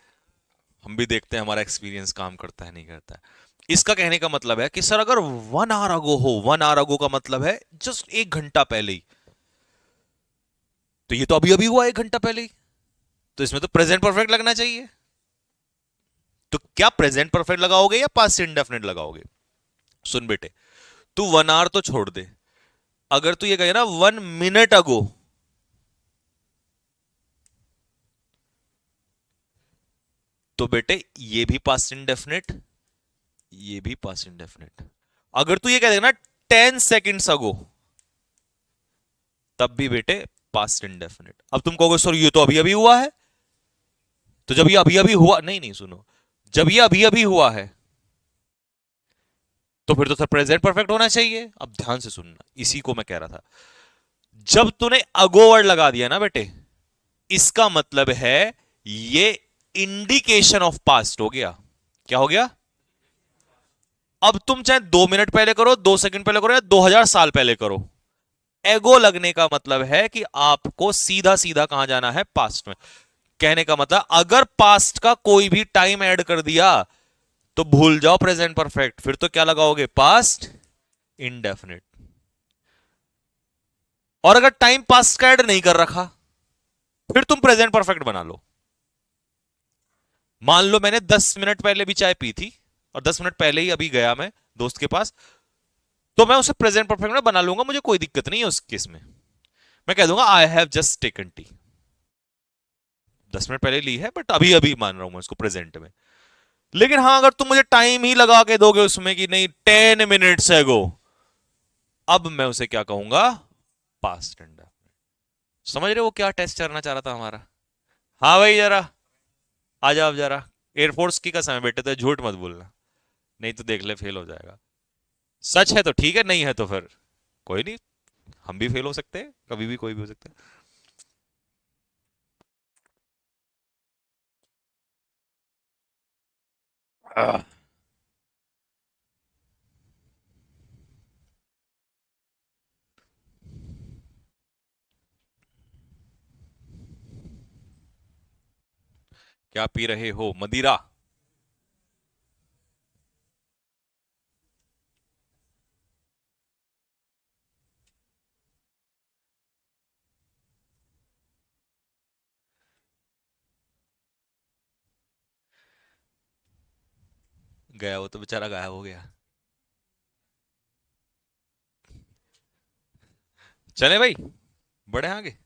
हम भी देखते हैं हमारा एक्सपीरियंस काम करता है नहीं करता है। इसका कहने का मतलब है कि सर अगर 1 आवर अगो हो, 1 आवर अगो का मतलब है जस्ट 1 घंटा पहले ही, तो ये तो अभी अभी हुआ 1 घंटा पहले ही, तो इसमें तो प्रेजेंट परफेक्ट लगना चाहिए। तो क्या प्रेजेंट परफेक्ट लगाओगे या पास्ट इंडेफिनिट लगाओगे? सुन बेटे, तू 1 आवर तो छोड़ दे, अगर तू ये कहे ना 1 मिनट अगो, तो बेटे ये भी पास्ट इंडेफिनिट, ये भी पास्ट इंडेफिनिट। अगर तू ये कह देगा ना 10 सेकेंड्स अगो, तब भी बेटे पास्ट इंडेफिनिट। अब तुम कहोगे सर ये तो अभी अभी हुआ है, तो जब ये अभी अभी हुआ, नहीं नहीं सुनो, जब ये अभी अभी हुआ है तो फिर तो सर प्रेजेंट परफेक्ट होना चाहिए। अब ध्यान से सुनना, इसी को मैं कह रहा था। जब तूने अगो वर्ड लगा दिया ना बेटे, इसका मतलब है ये इंडिकेशन ऑफ पास्ट हो गया। क्या हो गया? अब तुम चाहे 2 मिनट पहले करो, 2 सेकंड पहले करो, या 2000 साल पहले करो, एगो लगने का मतलब है कि आपको सीधा सीधा कहां जाना है? पास्ट में। कहने का मतलब अगर पास्ट का कोई भी टाइम ऐड कर दिया तो भूल जाओ प्रेजेंट परफेक्ट, फिर तो क्या लगाओगे? Past indefinite. और अगर टाइम पास्ट का ऐड नहीं कर रखा, फिर तुम प्रेजेंट परफेक्ट बना लो। मान लो मैंने 10 मिनट पहले भी चाय पी थी, और 10 मिनट पहले ही अभी गया मैं दोस्त के पास, तो मैं उसे प्रेजेंट परफेक्ट में बना लूंगा, मुझे कोई दिक्कत नहीं है उस केस में। मैं कह दूंगा I have just taken T, 10 minute पहले ली है बट अभी अभी मान रहा हूं मैं उसको प्रेजेंट में। लेकिन हाँ, अगर तुम मुझे टाइम ही लगा के दोगे उसमें कि नहीं 10 मिनट्स एगो, अब मैं उसे क्या कहूंगा? Past tender. समझ रहे हो क्या टेस्ट करना चाह रहा था हमारा? हाँ भाई जरा आ जाओ, अब जरा। एयरफोर्स की कसम है बेटे, तो झूठ मत बोलना, नहीं तो देख ले फेल हो जाएगा। सच है तो ठीक है, नहीं है तो फिर कोई नहीं, हम भी फेल हो सकते हैं, कभी भी कोई भी हो सकता है। क्या पी रहे हो? मदिरा? गया वो तो बेचारा, गायब हो गया। चले भाई, बड़े आगे।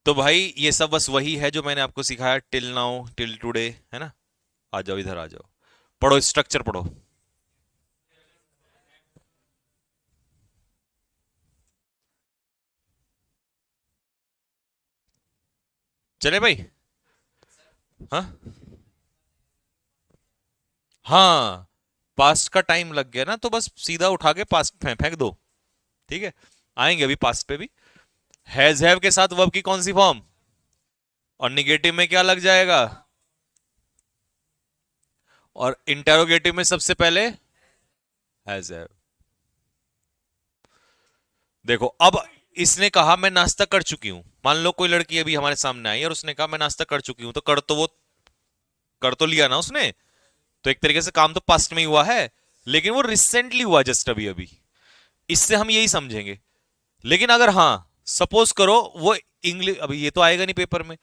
तो भाई ये सब बस वही है जो मैंने आपको सिखाया टिल नाउ, टिल टुडे, है ना? आ जाओ इधर आ जाओ, पढ़ो स्ट्रक्चर पढ़ो। चले भाई। हाँ हाँ, पास्ट का टाइम लग गया ना, तो बस सीधा उठा के पास्ट फेंक दो। ठीक है, आएंगे अभी पास्ट पे भी। हैज हैव के साथ वर्ब की कौन सी फॉर्म, और निगेटिव में क्या लग जाएगा, और इंटेरोगेटिव में सबसे पहले हैज हैव। देखो अब इसने कहा मैं नाश्ता कर चुकी हूं, मान लो कोई लड़की अभी हमारे सामने आई और उसने कहा मैं नाश्ता कर चुकी हूं, तो कर तो वो कर तो लिया ना उसने, तो एक तरीके से काम तो पास्ट में ही हुआ है, लेकिन वो रिसेंटली हुआ, जस्ट अभी अभी। इससे हम यही समझेंगे। लेकिन अगर हाँ सपोज करो वो इंग्लिश, अभी ये तो आएगा नहीं पेपर में,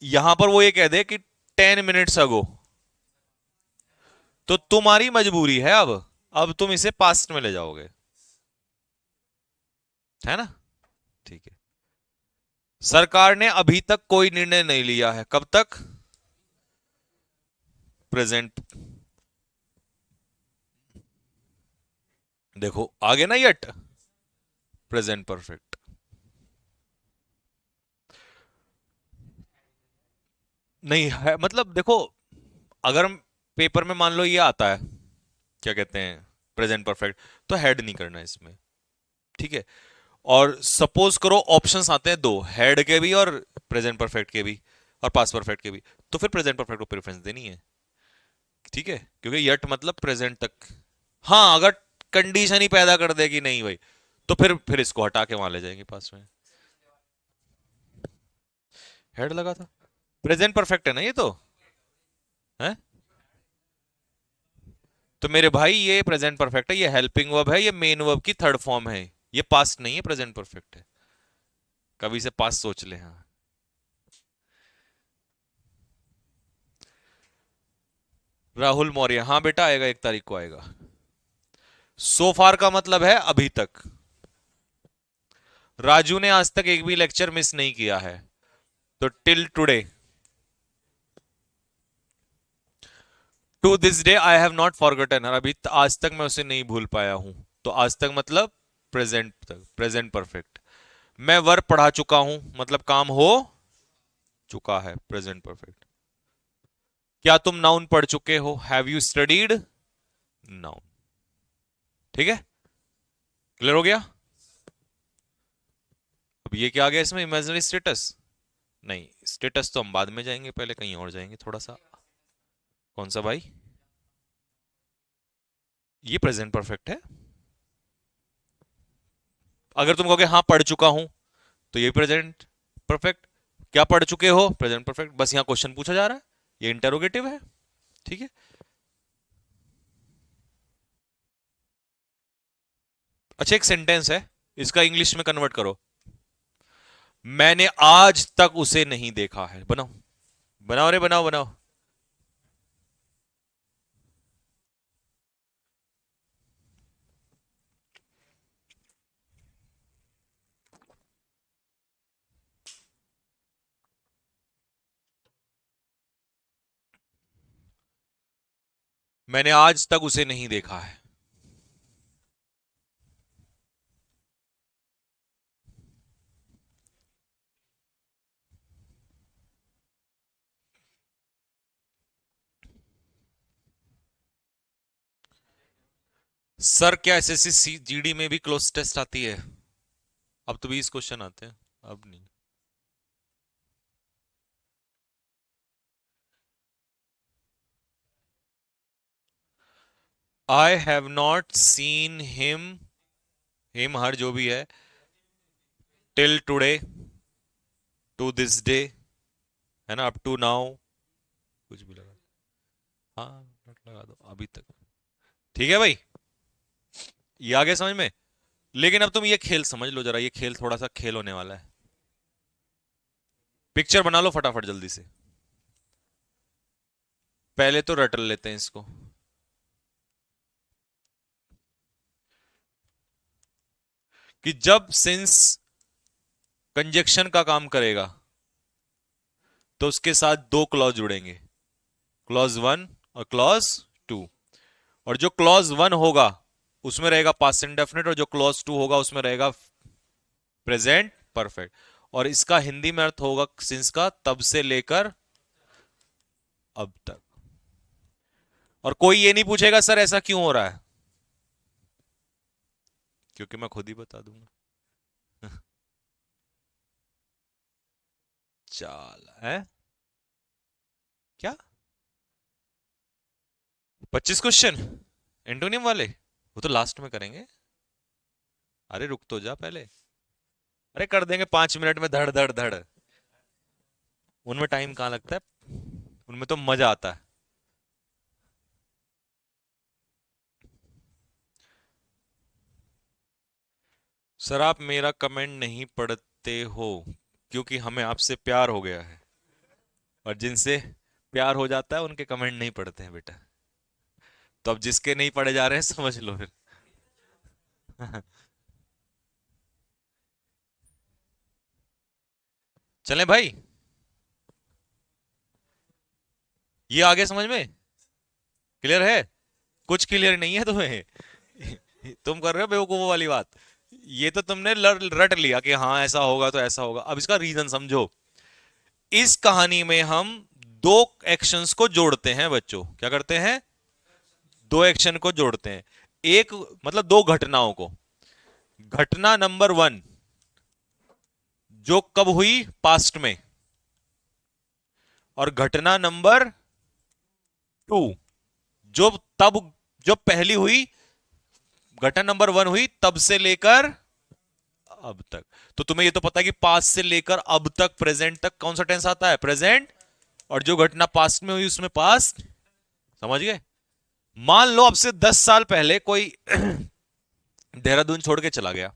यहां पर वो ये कह दे कि 10 मिनट्स अगो, तो तुम्हारी मजबूरी है अब तुम इसे पास्ट में ले जाओगे, है ना। ठीक है, सरकार ने अभी तक कोई निर्णय नहीं लिया है, कब तक, प्रेजेंट। देखो आगे ना यट, प्रेजेंट परफेक्ट। नहीं है, मतलब देखो, अगर हम पेपर में मान लो ये आता है, क्या कहते हैं, प्रेजेंट परफेक्ट, तो हेड नहीं करना इसमें। ठीक है, और सपोज करो ऑप्शंस आते हैं दो, हेड के भी और प्रेजेंट परफेक्ट के भी और पास्ट परफेक्ट के भी, तो फिर प्रेजेंट परफेक्ट को प्रेफरेंस देनी है। ठीक है, क्योंकि यट मतलब प्रेजेंट तक। हाँ अगर कंडीशन ही पैदा कर देगी नहीं भाई, तो फिर इसको हटा के वहां ले जाएंगे पास में। हेड लगा था, प्रेजेंट परफेक्ट है ना ये तो, है। तो मेरे भाई ये प्रेजेंट परफेक्ट है, ये हेल्पिंग वर्ब है, ये मेन वर्ब की थर्ड फॉर्म है, ये पास्ट नहीं है, प्रेजेंट परफेक्ट है। कभी से पास्ट सोच ले, हाँ। राहुल मौर्य, हाँ बेटा आएगा, 1 तारीख को आएगा। सो फार का मतलब है अभी तक। राजू ने आज तक एक भी लेक्चर मिस नहीं किया है, तो till today. To this day I have not forgotten her, अभी आज तक मैं उसे नहीं भूल पाया हूं, तो आज तक मतलब प्रेजेंट तक, प्रेजेंट परफेक्ट। मैं वर्ब पढ़ा चुका हूं, मतलब काम हो चुका है, प्रेजेंट परफेक्ट। क्या तुम नाउन पढ़ चुके हो, हैव यू स्टडीड नाउन। ठीक है, क्लियर हो गया। अब ये क्या आ गया इसमें, इमेजिनरी स्टेटस। नहीं, स्टेटस तो हम बाद में जाएंगे, पहले कहीं और जाएंगे थोड़ा सा। कौन सा भाई, ये प्रेजेंट परफेक्ट है। अगर तुम कहोगे हाँ पढ़ चुका हूं, तो ये प्रेजेंट परफेक्ट। क्या पढ़ चुके हो, प्रेजेंट परफेक्ट, बस यहां क्वेश्चन पूछा जा रहा है, ये इंटेरोगेटिव है। ठीक है, अच्छा एक सेंटेंस है, इसका इंग्लिश में कन्वर्ट करो। मैंने आज तक उसे नहीं देखा है, बनाओ, बनाओ रे बनाओ बनाओ। मैंने आज तक उसे नहीं देखा है। सर क्या एसएससी जीडी में भी क्लोज टेस्ट आती है, अब तो 20 क्वेश्चन आते हैं, अब नहीं। I have not seen him her जो भी है, till today, to this day, है ना, अप टू नाउ, कुछ भी लगा, हाँ not लगा दो अभी तक। ठीक है भाई, ये आ गया समझ में। लेकिन अब तुम ये खेल समझ लो जरा, ये खेल थोड़ा सा खेल होने वाला है। पिक्चर बना लो फटाफट जल्दी से, पहले तो रटल लेते हैं इसको। कि जब सिंस कंजक्शन का काम करेगा, तो उसके साथ दो क्लॉज जुड़ेंगे, क्लॉज 1 और क्लॉज 2। और जो क्लॉज 1 होगा उसमें रहेगा पास्ट इंडेफिनिट, और जो क्लॉज 2 होगा उसमें रहेगा प्रेजेंट परफेक्ट। और इसका हिंदी में अर्थ होगा सिंस का तब से लेकर अब तक। और कोई ये नहीं पूछेगा सर ऐसा क्यों हो रहा है, क्योंकि मैं खुद ही बता दूंगा। चाल है क्या? 25 क्वेश्चन एंटोनियम वाले, वो तो लास्ट में करेंगे। अरे रुक तो जा पहले। अरे कर देंगे 5 मिनट में धड़ धड़ धड़। उनमें टाइम कहाँ लगता है, उनमें तो मजा आता है। सर आप मेरा कमेंट नहीं पढ़ते हो क्योंकि हमें आपसे प्यार हो गया है, और जिनसे प्यार हो जाता है उनके कमेंट नहीं पढ़ते हैं बेटा। तो अब जिसके नहीं पढ़े जा रहे हैं समझ लो फिर। चलें भाई, ये आगे समझ में क्लियर है? कुछ क्लियर नहीं है तुम्हें? तुम कर रहे हो बेवकूफों वाली बात। ये तो तुमने रट लिया कि हाँ ऐसा होगा तो ऐसा होगा। अब इसका रीजन समझो। इस कहानी में हम दो एक्शंस को जोड़ते हैं बच्चों। क्या करते हैं? दो एक्शन को जोड़ते हैं। एक मतलब दो घटनाओं को। घटना नंबर 1 जो कब हुई, पास्ट में। और घटना नंबर 2 जो तब, जो पहली हुई, घटना नंबर 1 हुई तब से लेकर अब तक। तो तुम्हें ये तो पता है कि पास्ट से लेकर अब तक, प्रेजेंट तक कौन सा टेंस आता है? प्रेजेंट। और जो घटना पास्ट में हुई उसमें पास्ट। समझ गए? मान लो अब से 10 साल पहले कोई देहरादून छोड़ के चला गया,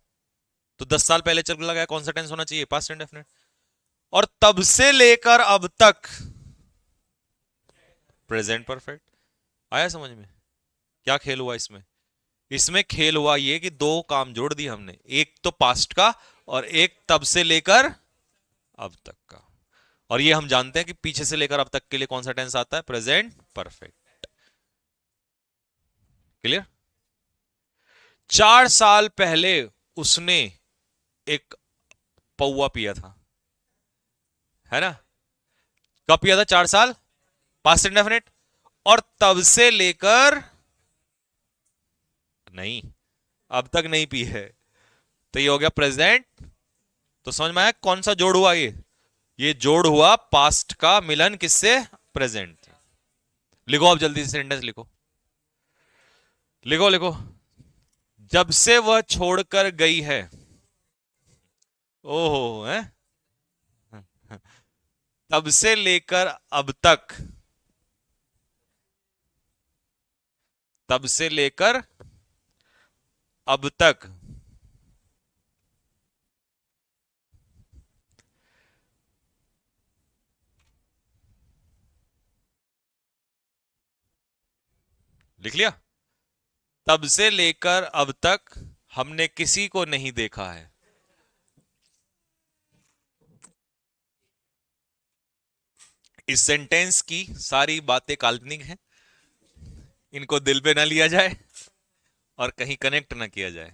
तो 10 साल पहले चला गया, कौन सा टेंस होना चाहिए? Past indefinite. और तब से लेकर अब तक, प्रेजेंट परफेक्ट। आया समझ में? क्या खेल हुआ इसमें? इसमें खेल हुआ ये कि दो काम जोड़ दिए हमने, एक तो पास्ट का और एक तब से लेकर अब तक का। और ये हम जानते हैं कि पीछे से लेकर अब तक के लिए कौन सा टेंस आता है? Present perfect. क्लियर? 4 साल पहले उसने एक पौवा पिया था, है ना? कब पिया था? 4 साल, पास्ट इंडेफिनिट। और तब से लेकर नहीं, अब तक नहीं पी है, तो ये हो गया प्रेजेंट। तो समझ में आया कौन सा जोड़ हुआ ये जोड़ हुआ पास्ट का मिलन किससे? प्रेजेंट। लिखो अब जल्दी से सेंटेंस लिखो, लिखो लिखो। जब से वह छोड़कर गई है, ओहो है, तब से लेकर अब तक, तब से लेकर अब तक। लिख लिया? तब से लेकर अब तक हमने किसी को नहीं देखा है। इस सेंटेंस की सारी बातें काल्पनिक हैं, इनको दिल पे ना लिया जाए और कहीं कनेक्ट ना किया जाए।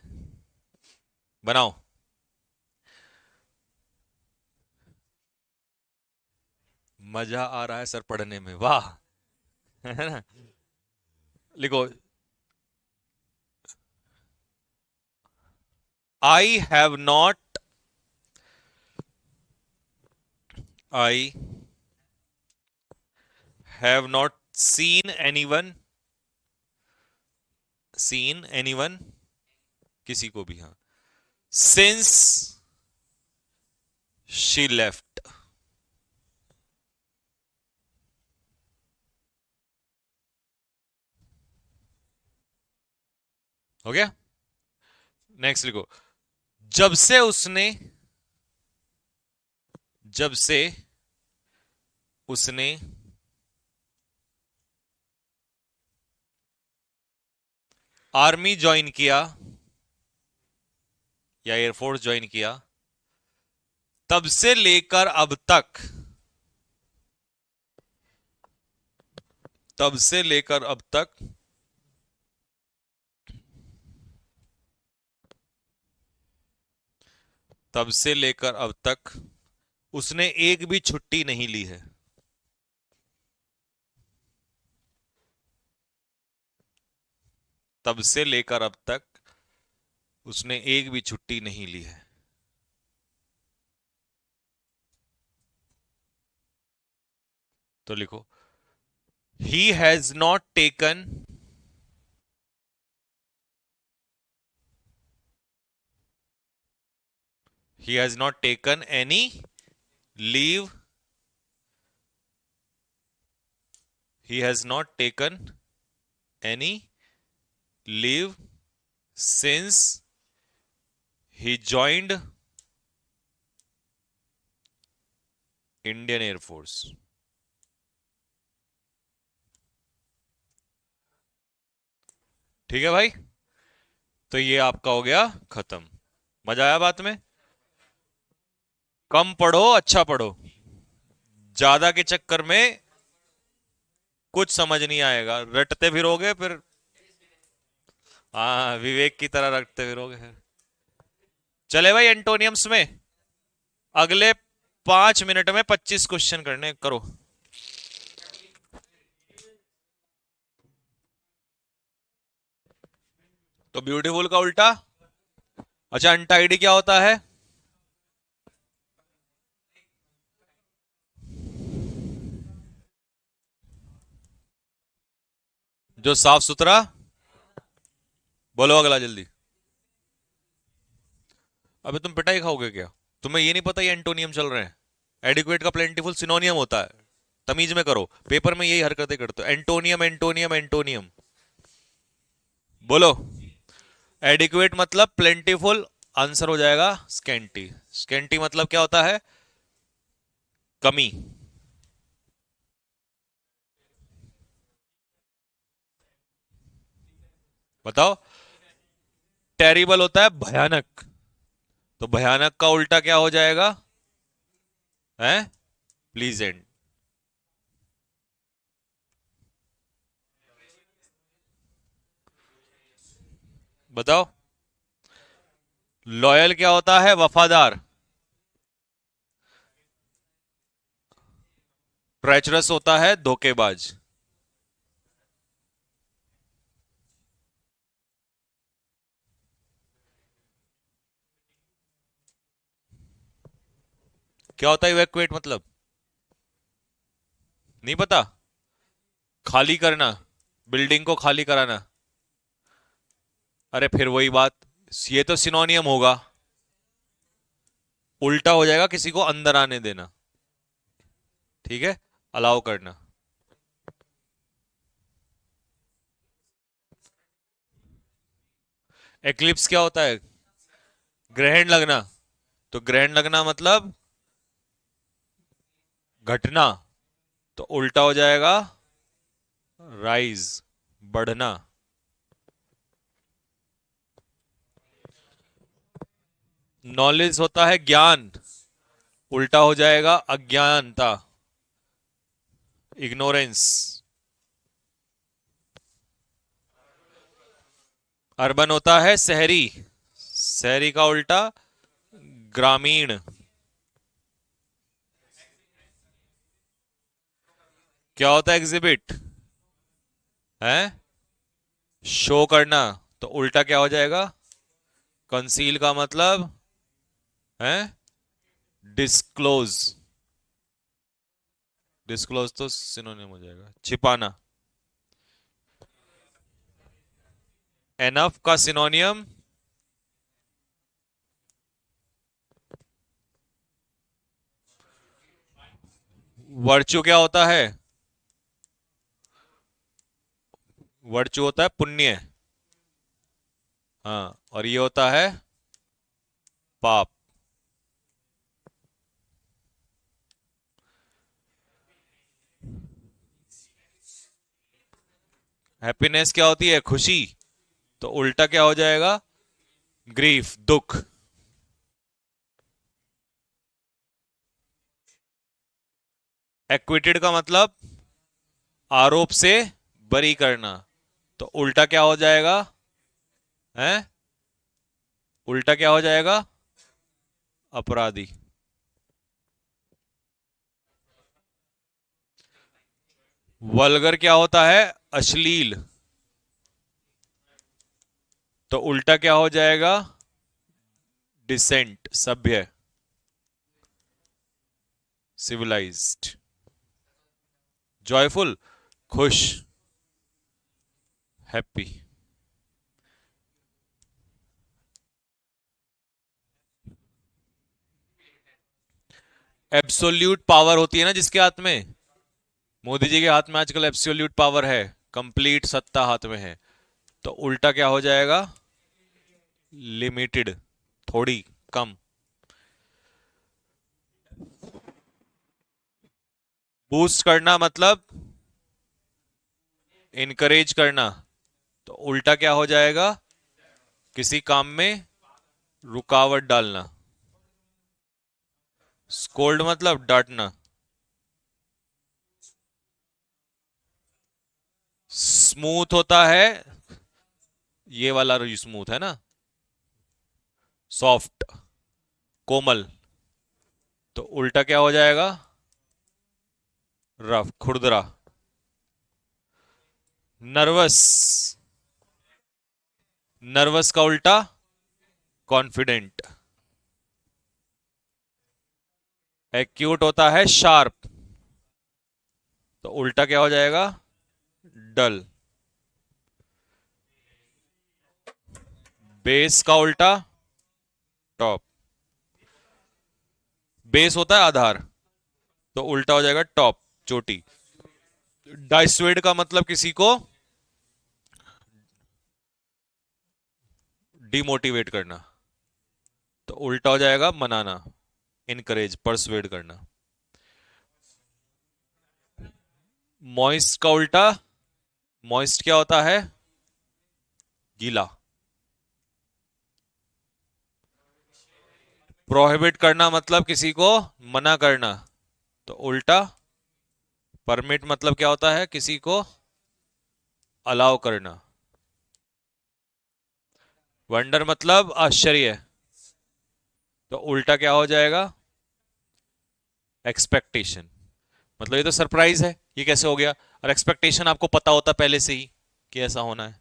बनाओ। मजा आ रहा है सर पढ़ने में, वाह। है ना? लिखो, I have not, I have not seen anyone, seen anyone, किसी को भी, हाँ, सिंस शी लेफ्ट। हो गया? नेक्स्ट लिखो, जब से उसने, जब से उसने आर्मी ज्वाइन किया या एयरफोर्स ज्वाइन किया, तब से लेकर अब तक, तब से लेकर अब तक तब से लेकर अब तक उसने एक भी छुट्टी नहीं ली है। तब से लेकर अब तक उसने एक भी छुट्टी नहीं ली है। तो लिखो, he has not taken, he has not taken any leave, he has not taken any leave since he joined Indian Air Force। ठीक है भाई, तो ये आपका हो गया खत्म। मजा आया बात में? कम पढ़ो, अच्छा पढ़ो, ज्यादा के चक्कर में कुछ समझ नहीं आएगा, रटते फिरोगे फिर। हाँ, विवेक की तरह रटते फिरोगे फिर। चले भाई, एंटोनियम्स में अगले 5 मिनट में 25 क्वेश्चन करने, करो। तो ब्यूटीफुल का उल्टा, अच्छा अनटाइडी क्या होता है? जो साफ सुथरा। बोलो अगला जल्दी। अबे तुम पिटाई खाओगे क्या? तुम्हें ये नहीं पता ये एंटोनियम चल रहे हैं? एडिक्वेट का प्लेंटिफुल सिनोनियम होता है। तमीज में करो, पेपर में यही हरकतें करते हो, एंटोनियम एंटोनियम एंटोनियम। बोलो। एडिक्वेट मतलब प्लेंटिफुल, आंसर हो जाएगा स्कैंटी। स्कैंटी मतलब क्या होता है? कमी। बताओ। टेरिबल होता है भयानक, तो भयानक का उल्टा क्या हो जाएगा? है प्लीजेंट। बताओ। लॉयल क्या होता है? वफादार। ट्रेचरस होता है धोखेबाज। क्या होता है इवैक्यूएट मतलब? नहीं पता? खाली करना, बिल्डिंग को खाली कराना। अरे फिर वही बात, ये तो सिनोनियम होगा, उल्टा हो जाएगा किसी को अंदर आने देना। ठीक है, अलाउ करना। एक्लिप्स क्या होता है? ग्रहण लगना। तो ग्रहण लगना मतलब घटना, तो उल्टा हो जाएगा राइज, बढ़ना। नॉलेज होता है ज्ञान, उल्टा हो जाएगा अज्ञानता, इग्नोरेंस। अर्बन होता है शहरी, शहरी का उल्टा ग्रामीण। क्या होता है एग्जिबिट? है शो करना, तो उल्टा क्या हो जाएगा? कंसील का मतलब है डिस्क्लोज। डिस्क्लोज तो सिनोनिम हो जाएगा छिपाना। एनफ का सिनोनियम वर्चू क्या होता है? वर्चू होता है पुण्य। हाँ, और ये होता है पाप। हैप्पीनेस क्या होती है? खुशी, तो उल्टा क्या हो जाएगा? ग्रीफ, दुख। एक्विटेड का मतलब आरोप से बरी करना, तो उल्टा क्या हो जाएगा? हैं? उल्टा क्या हो जाएगा? अपराधी। वल्गर क्या होता है? अश्लील। तो उल्टा क्या हो जाएगा? डिसेंट, सभ्य, सिविलाइज्ड। जॉयफुल, खुश, हैप्पी। एब्सोल्यूट पावर होती है ना जिसके हाथ में, मोदी जी के हाथ में आजकल एब्सोल्यूट पावर है, कंप्लीट सत्ता हाथ में है। तो उल्टा क्या हो जाएगा? लिमिटेड, थोड़ी, कम। बूस्ट करना मतलब इनकरेज करना। तो उल्टा क्या हो जाएगा? किसी काम में रुकावट डालना। स्कोल्ड मतलब डांटना। स्मूथ होता है, ये वाला स्मूथ है ना, सॉफ्ट, कोमल। तो उल्टा क्या हो जाएगा? रफ, खुरदरा। नर्वस, नर्वस का उल्टा कॉन्फिडेंट। एक्यूट होता है शार्प। तो उल्टा क्या हो जाएगा? डल। बेस का उल्टा टॉप। बेस होता है आधार, तो उल्टा हो जाएगा टॉप, चोटी। डाइस्वेड का मतलब किसी को डिमोटिवेट करना, तो उल्टा हो जाएगा मनाना, इनकरेज, परसुएड करना। मॉइस्ट का उल्टा, मॉइस्ट क्या होता है? गीला। प्रोहिबिट करना मतलब किसी को मना करना, तो उल्टा परमिट मतलब क्या होता है? किसी को अलाउ करना। वंडर मतलब आश्चर्य, तो उल्टा क्या हो जाएगा? एक्सपेक्टेशन। मतलब ये तो सरप्राइज है, ये कैसे हो गया? और एक्सपेक्टेशन आपको पता होता पहले से ही कि ऐसा होना है।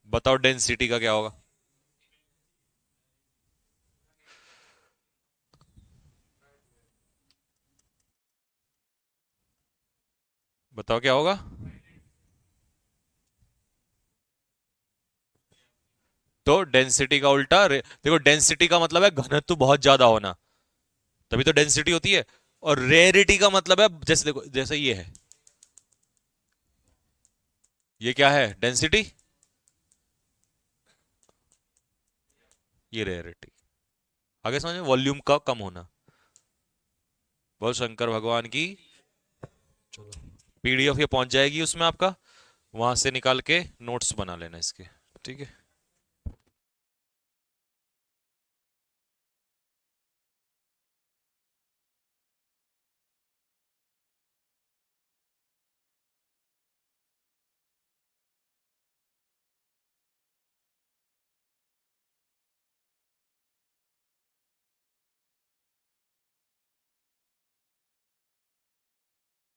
बताओ डेंसिटी का क्या होगा? बताओ क्या होगा? तो डेंसिटी का उल्टा देखो, डेंसिटी का मतलब है घनत्व बहुत ज्यादा होना, तभी तो डेंसिटी होती है। और रेयरिटी का मतलब है, जैसे देखो, जैसे ये है, ये क्या है? डेंसिटी। ये रेयरिटी। आगे समझ में? वॉल्यूम का कम होना। बोल शंकर भगवान की। चलो, पीडीएफ ये पहुंच जाएगी उसमें आपका, वहां से निकाल के नोट्स बना लेना इसके। ठीक है।